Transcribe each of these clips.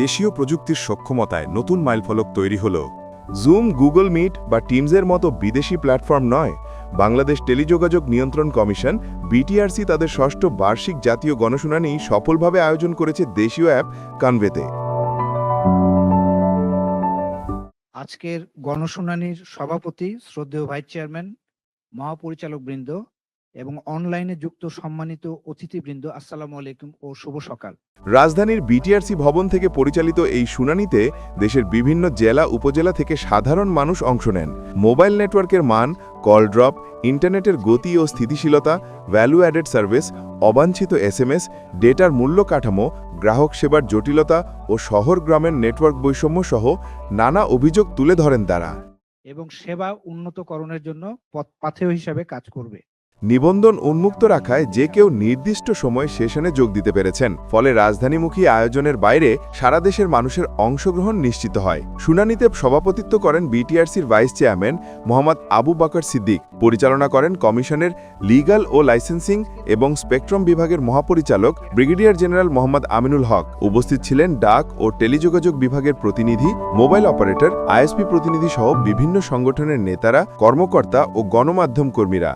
দেশীয় প্রযুক্তির সক্ষমতায় নতুন মাইলফলক তৈরি হল। জুম, গুগল মিট বা টিমসের মতো বিদেশি প্ল্যাটফর্ম নয়, বাংলাদেশ টেলিযোগাযোগ নিয়ন্ত্রণ কমিশন বিটিআরসি তাদের ষষ্ঠ বার্ষিক জাতীয় গণশুনানি সফলভাবে আয়োজন করেছে দেশীয় অ্যাপ কানভেতে। আজকের গণশুনানির সভাপতি, শ্রদ্ধেয় ভাইস চেয়ারম্যান, মহাপরিচালকবৃন্দ এবং অনলাইনে যুক্ত সম্মানিত অতিথিবৃন্দ, আসসালামু আলাইকুম ও শুভ সকাল। রাজধানীর বিটিআরসি ভবন থেকে পরিচালিত এই শুনানিতে দেশের বিভিন্ন জেলা উপজেলা থেকে সাধারণ মানুষ অংশ নেন। মোবাইল নেটওয়ার্কের মান, কল ড্রপ, ইন্টারনেটের গতি ও স্থিতিশীলতা, ভ্যালু অ্যাডেড সার্ভিস, অবাঞ্ছিত এসএমএস, ডেটার মূল্য কাঠামো, গ্রাহক সেবার জটিলতা ও শহর গ্রামের নেটওয়ার্ক বৈষম্য সহ নানা অভিযোগ তুলে ধরেন তারা এবং সেবা উন্নতকরণের জন্য পাথেয় হিসাবে কাজ করবে। নিবন্ধন উন্মুক্ত রাখায় যে কেউ নির্দিষ্ট সময় সেশনে যোগ দিতে পেরেছেন, ফলে রাজধানীমুখী আয়োজনের বাইরে সারা দেশের মানুষের অংশগ্রহণ নিশ্চিত হয়। শুনানিতে সভাপতিত্ব করেন বিটিআরসির ভাইস চেয়ারম্যান মোহাম্মদ আবু বকর সিদ্দিক, পরিচালনা করেন কমিশনের লিগ্যাল ও লাইসেন্সিং এবং স্পেকট্রাম বিভাগের মহাপরিচালক ব্রিগেডিয়ার জেনারেল মোহাম্মদ আমিনুল হক। উপস্থিত ছিলেন ডাক ও টেলিযোগাযোগ বিভাগের প্রতিনিধি, মোবাইল অপারেটর, আইএসপি প্রতিনিধি সহ বিভিন্ন সংগঠনের নেতারা, কর্মকর্তা ও গণমাধ্যম কর্মীরা।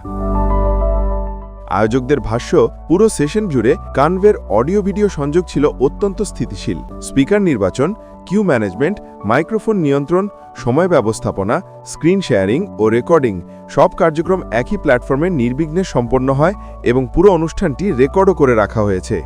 আয়োজকদের ভাষ্য, পুরো সেশন জুড়ে কানভের অডিও ভিডিও সংযোগ ছিল অত্যন্ত স্থিতিশীল। স্পিকার নির্বাচন, কিউ ম্যানেজমেন্ট, মাইক্রোফোন নিয়ন্ত্রণ, সময় ব্যবস্থাপনা, স্ক্রিন শেয়ারিং ও রেকর্ডিং সব কার্যক্রম একই প্ল্যাটফর্মে নির্বিঘ্নে সম্পন্ন হয় এবং পুরো অনুষ্ঠানটি রেকর্ডও করে রাখা হয়েছে।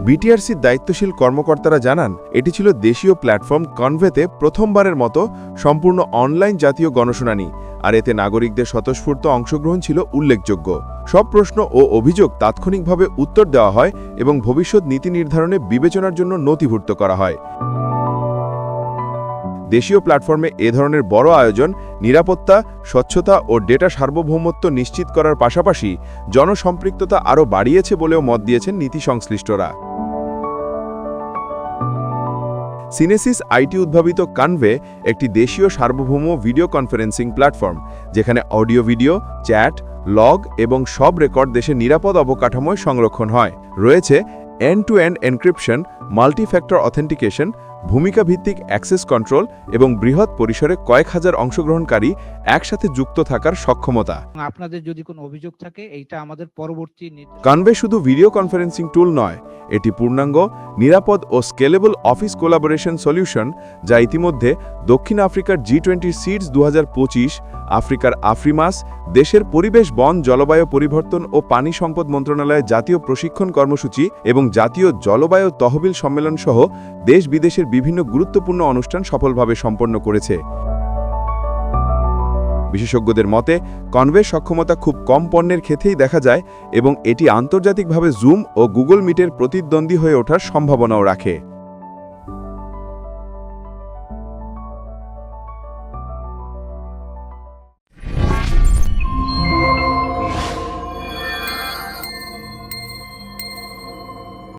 বিটিআরসির দায়িত্বশীল কর্মকর্তারা জানান, এটি ছিল দেশীয় প্ল্যাটফর্ম কানভেতে প্রথমবারের মতো সম্পূর্ণ অনলাইন জাতীয় গণশুনানি, আর এতে নাগরিকদের স্বতঃস্ফূর্ত অংশগ্রহণ ছিল উল্লেখযোগ্য। সব প্রশ্ন ও অভিযোগ তাৎক্ষণিকভাবে উত্তর দেওয়া হয় এবং ভবিষ্যৎ নীতি নির্ধারণে বিবেচনার জন্য নথিভুক্ত করা হয়। দেশীয় প্ল্যাটফর্মে এ ধরনের বড় আয়োজন নিরাপত্তা, স্বচ্ছতা ও ডেটা সার্বভৌমত্ব নিশ্চিত করার পাশাপাশি জনসম্পৃক্ততা আরও বাড়িয়েছে বলেও মত দিয়েছেন নীতি সংশ্লিষ্টরা। সিনেসিস আইটি উদ্ভাবিত কানভে একটি দেশীয় সার্বভৌম ভিডিও কনফারেন্সিং প্ল্যাটফর্ম, যেখানে অডিও, ভিডিও, চ্যাট, লগ এবং সব রেকর্ড দেশের নিরাপদ অবকাঠামোয় সংরক্ষণ হয়। রয়েছে end to end encryption, multi factor authentication, ভূমিকা ভিত্তিক অ্যাক্সেস কন্ট্রোল এবং বৃহৎ পরিসরে কয়েক হাজার অংশগ্রহণকারী একসাথে যুক্ত থাকার সক্ষমতা। আপনাদের যদি কোনো অভিযোগ থাকে, এইটা আমাদের পরবর্তী কানভে শুধু ভিডিও কনফারেন্সিং টুল নয়, এটি পূর্ণাঙ্গ, নিরাপদ ও স্কেলেবল অফিস কোলাবোরেশন সলিউশন, যা ইতিমধ্যে দক্ষিণ আফ্রিকার G20 সিডস 2025, আফ্রিকার আফ্রিমাস, দেশের পরিবেশ, বন, জলবায়ু পরিবর্তন ও পানি সম্পদ মন্ত্রণালয়ের জাতীয় প্রশিক্ষণ কর্মসূচি এবং জাতীয় জলবায়ু তহবিল সম্মেলন সহ দেশ বিদেশের বিভিন্ন গুরুত্বপূর্ণ অনুষ্ঠান সফলভাবে সম্পন্ন করেছে। বিশেষজ্ঞদের মতে, কানভের সক্ষমতা খুব কম পণ্যের ক্ষেত্রেই দেখা যায় এবং এটি আন্তর্জাতিকভাবে জুম ও গুগল মিটের প্রতিদ্বন্দ্বী হয়ে ওঠার সম্ভাবনাও রাখে।